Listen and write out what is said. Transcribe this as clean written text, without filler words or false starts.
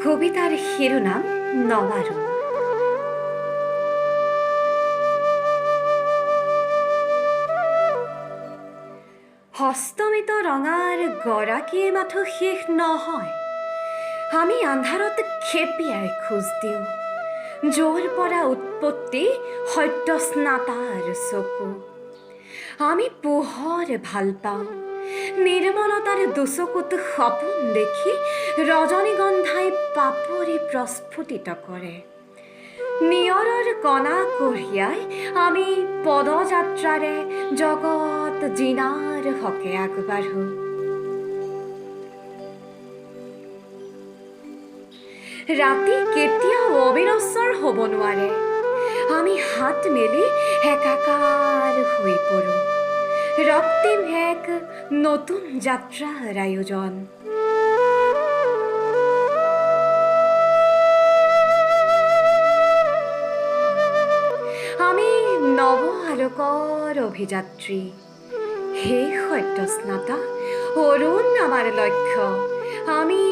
কবিতাৰ শিৰোনাম নৱাৰো। হস্তমিত ৰঙাৰ গৰাকীয়ে মাথো শেষ নহয়। আমি আন্ধাৰত খেপিয়াই খোজ দিওঁ, য'ৰ পৰা উৎপত্তি সত্য স্নাতাৰ চকু। আমি পোহৰ ভাল পাওঁ, নিৰ্মলতাৰ দুচকুত সপোন দেখি ৰজনীগন্ধাই পাপৰি প্ৰস্ফুটিত কৰে। নিয়ৰৰ কণা কঢ়িয়াই আমি পদযাত্ৰাৰে জগত জিনাৰ হকে আগবাঢ়ো। ৰাতি কেতিয়াও অবিনশ্বৰ হ'ব নোৱাৰে। আমি হাত মেলি একাকাৰ হৈ পৰোঁ, ৰক্তিম এক নতুন যাত্ৰাৰ আয়োজন। আমি নৱ আলোকৰ অভিযাত্ৰী। হে সত্য স্নাতা, অৰুণ আমাৰ লক্ষ্য। আমি